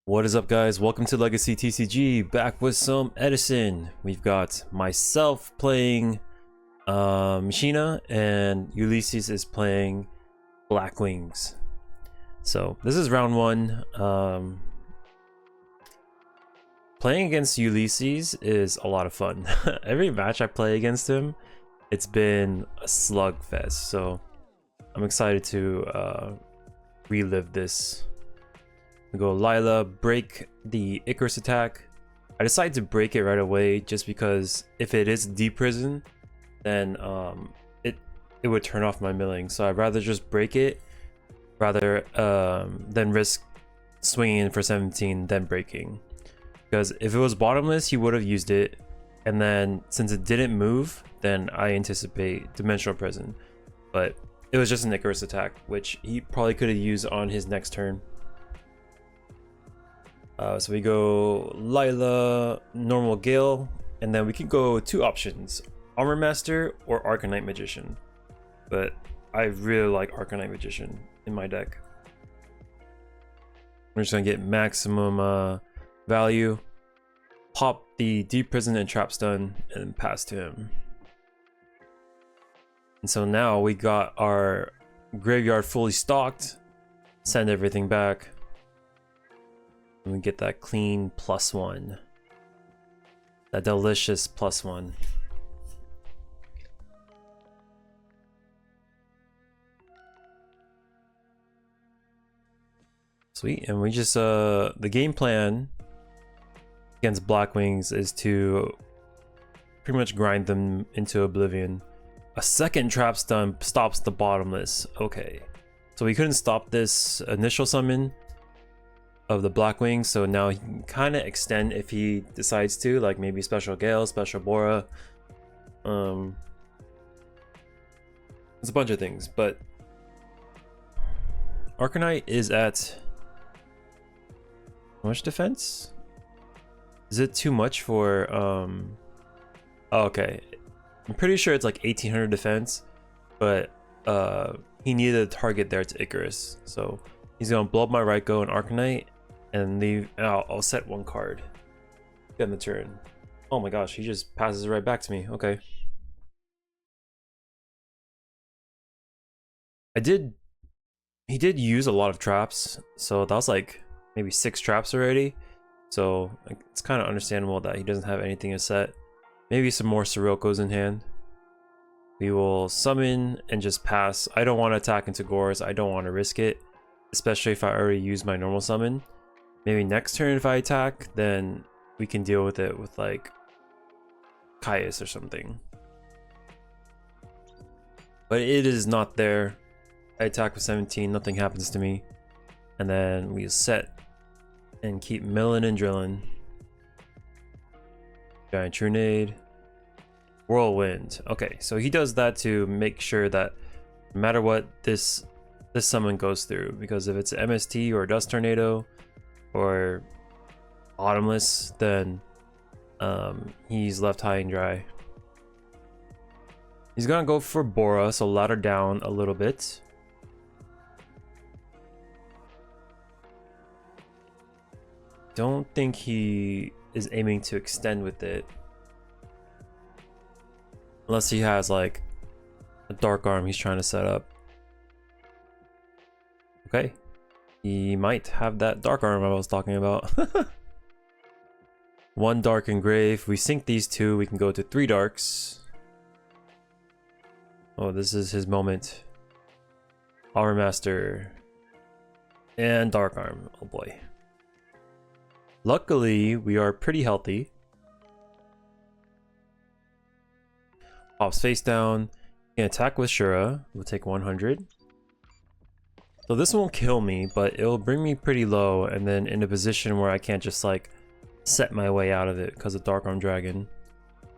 What is up, guys? Welcome to Legacy TCG, back with some Edison. We've got myself playing Machina, and Ulysses is playing Blackwings. So this is round one. Playing against Ulysses is a lot of fun. Every match I play against him, it's been a slugfest. So I'm excited to relive this. We go Lila, break the Icarus attack. I decided to break it right away just because if it is deep prison, then it would turn off my milling. So I'd rather just break it rather than risk swinging in for 17 then breaking. Because if it was bottomless, he would have used it, and then since it didn't move, then I anticipate dimensional prison. But it was just an Icarus attack, which he probably could have used on his next turn. So we go Lila, normal Gale, and then we can go two options, Armor Master or Arcanite Magician. But I really like Arcanite Magician in my deck. We're just gonna get maximum value, pop the Deep Prison and Trap Stun, and then pass to him. And so now we got our graveyard fully stocked, send everything back. And we get that clean +1. That delicious +1. Sweet, and we just the game plan against Blackwings is to pretty much grind them into oblivion. A second trap stun stops the bottomless. Okay, so we couldn't stop this initial summon of the Blackwings, so now he can kind of extend if he decides to, like maybe Special Gale, Special Bora. There's a bunch of things, but Arcanite is at how much defense? Is it too much for oh, okay, I'm pretty sure it's like 1800 defense, but he needed a target there to Icarus, so he's gonna blow up my Raikou and Arcanite and leave. I'll set one card in the turn. Oh my gosh, he just passes it right back to me. Okay, he did use a lot of traps, so that was like maybe 6 traps already. So it's kind of understandable that he doesn't have anything to set. Maybe some more Siroko's in hand. We will summon and just pass. I don't want to attack into Gores. I don't want to risk it, especially if I already use my normal summon. Maybe next turn if I attack, then we can deal with it with like Caius or something. But it is not there. I attack with 17, nothing happens to me. And then we set and keep milling and drilling. Giant Trunade. Whirlwind. Okay, so he does that to make sure that no matter what, this summon goes through, because if it's MST or Dust Tornado or Bottomless, then he's left high and dry. He's gonna go for Bora, so ladder down a little bit. Don't think he is aiming to extend with it, unless he has like a dark arm he's trying to set up. Okay, he might have that dark arm I was talking about. One dark engrave. We sink these two, we can go to 3 darks. Oh, this is his moment. Armor Master and dark arm. Oh boy. Luckily, we are pretty healthy. Pops face down. Can attack with Shura. We'll take 100. So this won't kill me, but it'll bring me pretty low, and then in a position where I can't just like set my way out of it because of Dark Arm Dragon.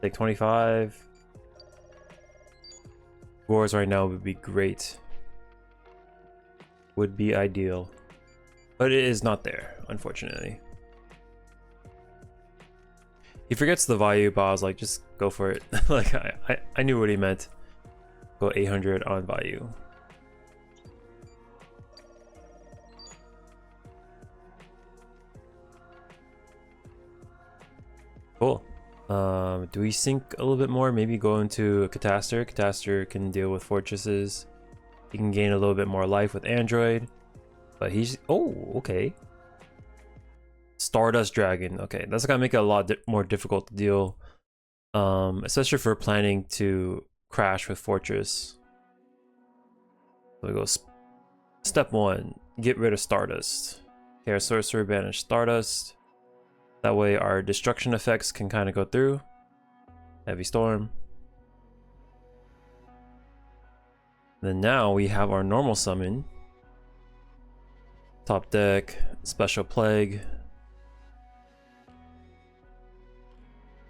Take 25. Gores right now would be great. Would be ideal. But it is not there, unfortunately. He forgets the value, but I was like, just go for it. Like I knew what he meant. Go 800 on value. Cool. Do we sink a little bit more? Maybe go into a Catastor. Catastor can deal with fortresses. He can gain a little bit more life with Android. But he's... Oh, okay. Stardust Dragon. Okay, that's gonna make it a lot more difficult to deal. Especially for planning to crash with Fortress. So we go step 1. Get rid of Stardust. Okay, our Sorcerer banish Stardust. That way our destruction effects can kind of go through. Heavy Storm. Then now we have our normal summon. Top deck, Special Plague.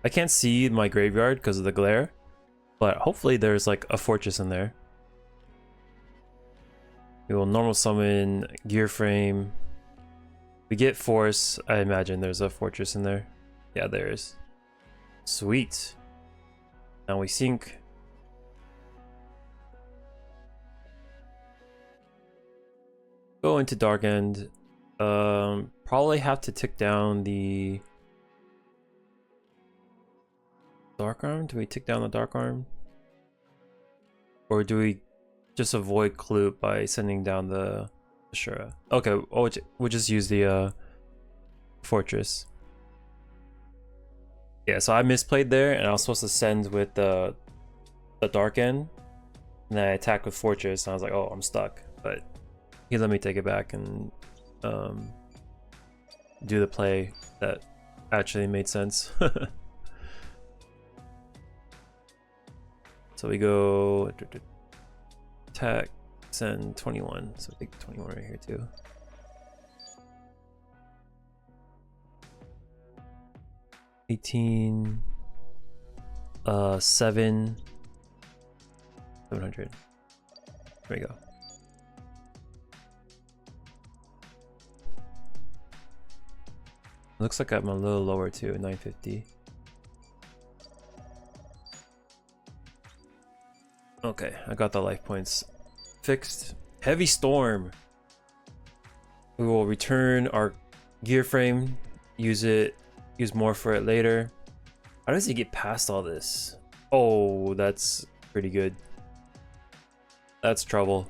I can't see my graveyard because of the glare, but hopefully there's like a fortress in there. We will normal summon Gear Frame. We get Force. I imagine there's a fortress in there. Yeah, there is. Sweet. Now we sink. Go into Dark End. Probably have to tick down the Dark Arm. Do we tick down the Dark Arm? Or do we just avoid Kloop by sending down the Ashura? Okay, we'll just use the Fortress. Yeah, so I misplayed there, and I was supposed to send with the Dark End, and then I attacked with Fortress, and I was like, oh, I'm stuck. But he let me take it back and do the play that actually made sense. So we go attack, send 21. So take 21 right here too. $18, 700. There we go. Looks like I'm a little lower too, 950. Okay, I got the life points fixed. Heavy Storm. We will return our gear frame, use more for it later. How does he get past all this? Oh, that's pretty good. That's trouble.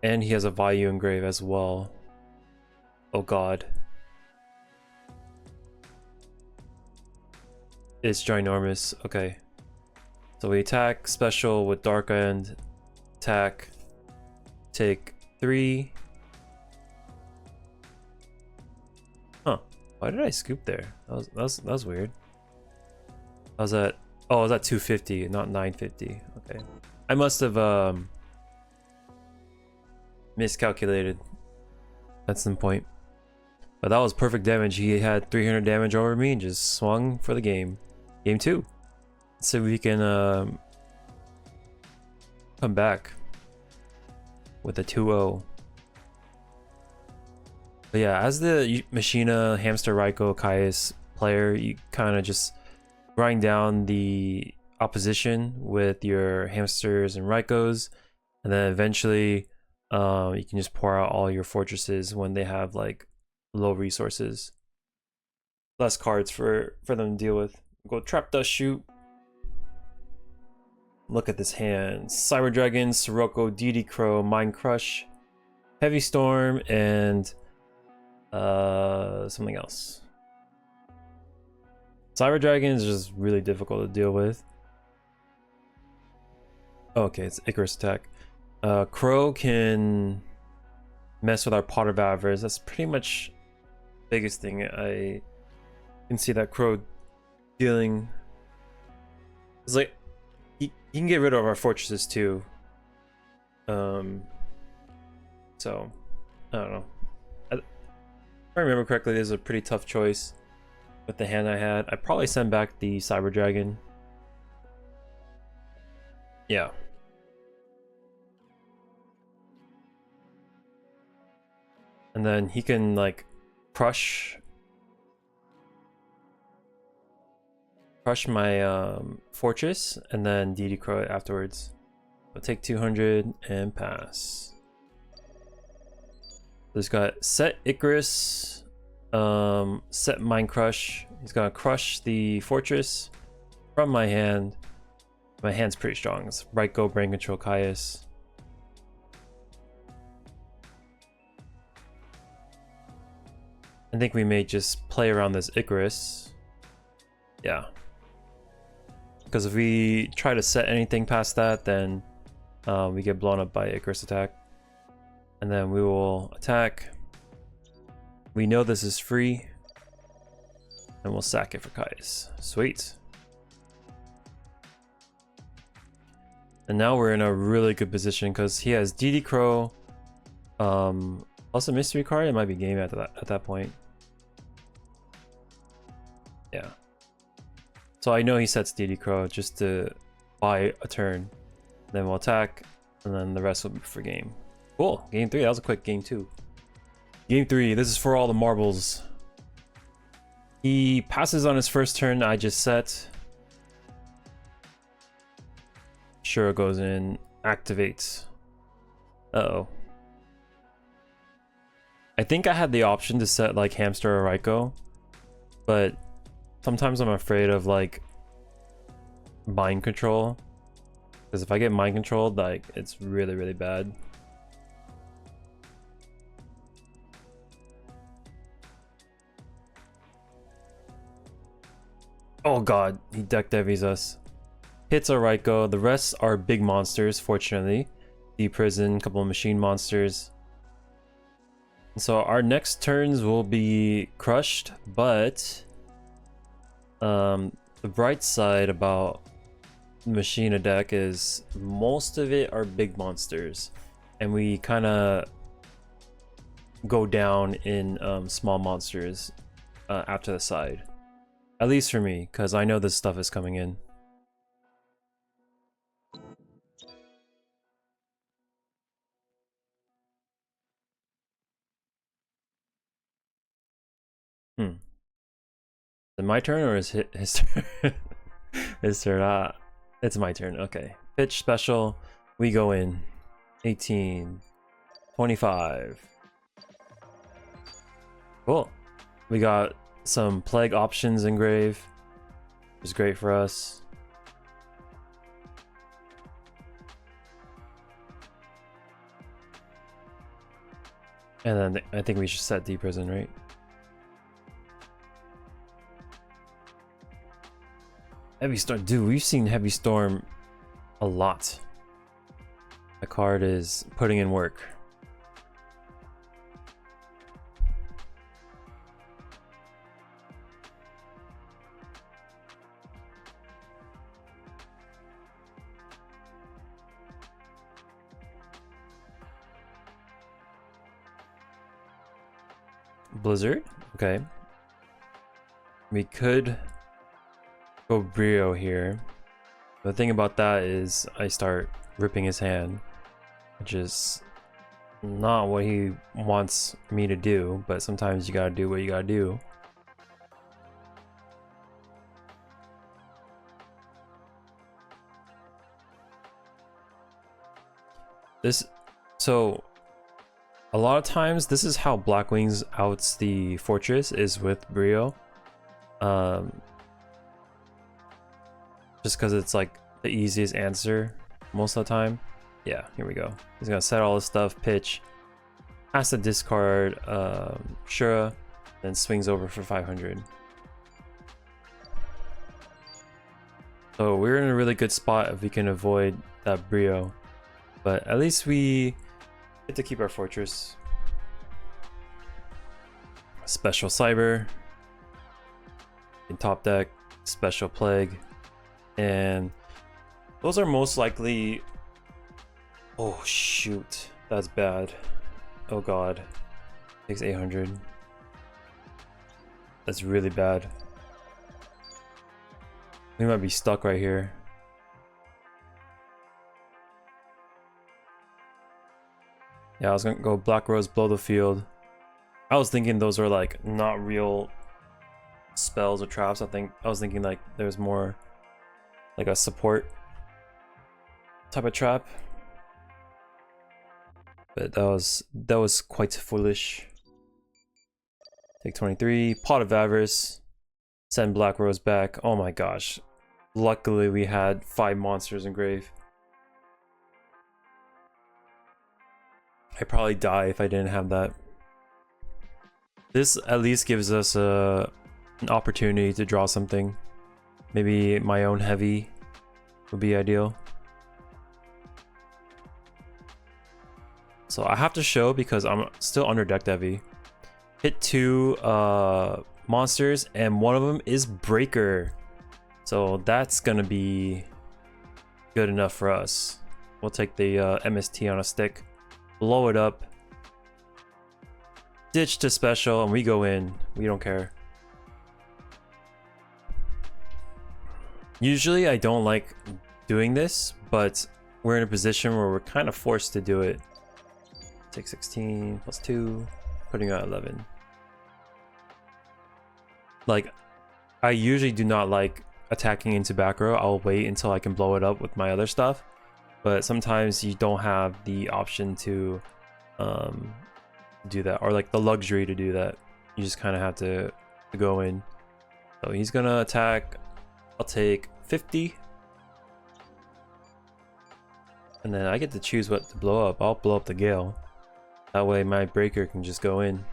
And he has a Vayu engrave as well. Oh god. It's ginormous. Okay. So we attack special with Dark End. Attack. Take 3. Huh. Why did I scoop there? That was weird. I was at... Oh, I was at 250, not 950. Okay. I must have miscalculated. That's the point. But that was perfect damage. He had 300 damage over me and just swung for the game. Game 2. So we can come back with a 2-0. But yeah, as the Machina, Hamster, Raikou, Caius player, you kind of just grind down the opposition with your Hamsters and Raikous, and then eventually you can just pour out all your fortresses when they have like low resources. Less cards for them to deal with. Go Trap Dust Shoot. Look at this hand. Cyber Dragon, Sirocco, DD Crow, Mind Crush, Heavy Storm, and something else. Cyber Dragon is just really difficult to deal with. Okay, it's Icarus attack. Crow can mess with our Potter Valvers. That's pretty much the biggest thing I can see that Crow dealing. It's like he can get rid of our fortresses too. So I don't know. If I remember correctly, this is a pretty tough choice with the hand I had. I'd probably send back the Cyber Dragon. Yeah. And then he can like crush my fortress and then DD Crow it afterwards. I'll take 200 and pass. So it's got set Icarus, Set Mind Crush. He's gonna crush the fortress from my hand. My hand's pretty strong. It's right go, brain control, Caius. I think we may just play around this Icarus. Yeah. Because if we try to set anything past that, then we get blown up by Icarus attack. And then we will attack. We know this is free. And we'll sack it for Caius. Sweet. And now we're in a really good position because he has DD Crow. Plus a mystery card. It might be game at that point. Yeah. So I know he sets DD Crow just to buy a turn. Then we'll attack, and then the rest will be for game. Cool. Game 3. That was a quick game 2. Game 3. This is for all the marbles. He passes on his first turn. I just set. Shura goes in. Activates. Uh-oh. I think I had the option to set like Hamster or Raikou, but sometimes I'm afraid of like mind control, because if I get mind controlled, like it's really, really bad. Oh god, he deck devies us. Hits a Raikou. The rest are big monsters, fortunately. The prison, couple of machine monsters. So our next turns will be crushed, but the bright side about Machina deck is most of it are big monsters, and we kind of go down in small monsters after the side. At least for me, because I know this stuff is coming in. Is it my turn or is his turn? His turn. It's my turn. Okay. Pitch special. We go in. 18. 25. Cool. We got some plague options engraved, which is great for us. And then I think we should set Deep Prison, right? Heavy Storm. Dude, we've seen Heavy Storm a lot. The card is putting in work. Blizzard? Okay. We could go Brio here. The thing about that is I start ripping his hand, which is not what he wants me to do, but sometimes you gotta do what you gotta do. So a lot of times this is how Blackwings outs the fortress, is with Brio. Just because it's like the easiest answer most of the time. Yeah, here we go. He's gonna set all this stuff, pitch, has to discard Shura, then swings over for 500. So we're in a really good spot if we can avoid that Brio, but at least we get to keep our fortress. Special Cyber in top deck, special Plague, and those are most likely. Oh shoot, that's bad. Oh god, takes 800. That's really bad. We might be stuck right here. Yeah, I was gonna go Black Rose, blow the field. I was thinking those are like not real spells or traps. I was thinking like there's more like a support type of trap. But that was quite foolish. Take 23. Pot of Avarice. Send Black Rose back. Oh my gosh. Luckily, we had 5 monsters in grave. I'd probably die if I didn't have that. This at least gives us an opportunity to draw something. Maybe my own heavy would be ideal. So I have to show because I'm still under decked heavy. Hit 2 monsters and one of them is Breaker. So that's gonna be good enough for us. We'll take the MST on a stick, blow it up, ditch to special, and we go in. We don't care. Usually I don't like doing this, but we're in a position where we're kind of forced to do it. Take 16 plus 2, putting out 11. Like, I usually do not like attacking into back row. I'll wait until I can blow it up with my other stuff. But sometimes you don't have the option to do that, or like the luxury to do that. You just kind of have to go in. So he's gonna attack. I'll take 50. And then I get to choose what to blow up. I'll blow up the Gale. That way my Breaker can just go in.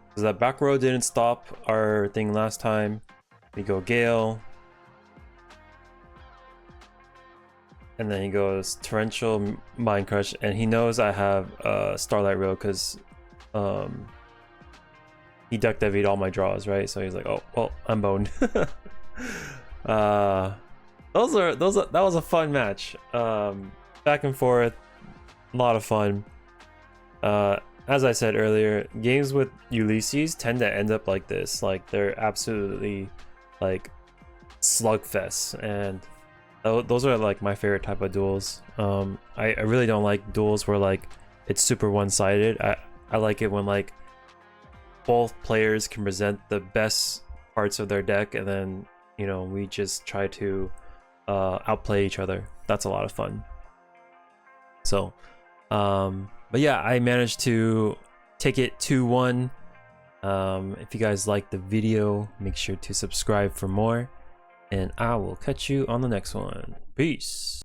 Because that back row didn't stop our thing last time. We go Gale. And then he goes Torrential Mind Crush. And he knows I have Starlight Row because he duck devied all my draws, right? So he's like, oh, well, I'm boned. That was a fun match. Back and forth, a lot of fun. As I said earlier, games with Ulysses tend to end up like this. Like, they're absolutely like slugfests, and those are like my favorite type of duels. I really don't like duels where like it's super one-sided. I like it when like both players can present the best parts of their deck, and then, you know, we just try to outplay each other. That's a lot of fun. So but yeah, I managed to take it 2-1. If you guys liked the video, make sure to subscribe for more, and I will catch you on the next one. Peace.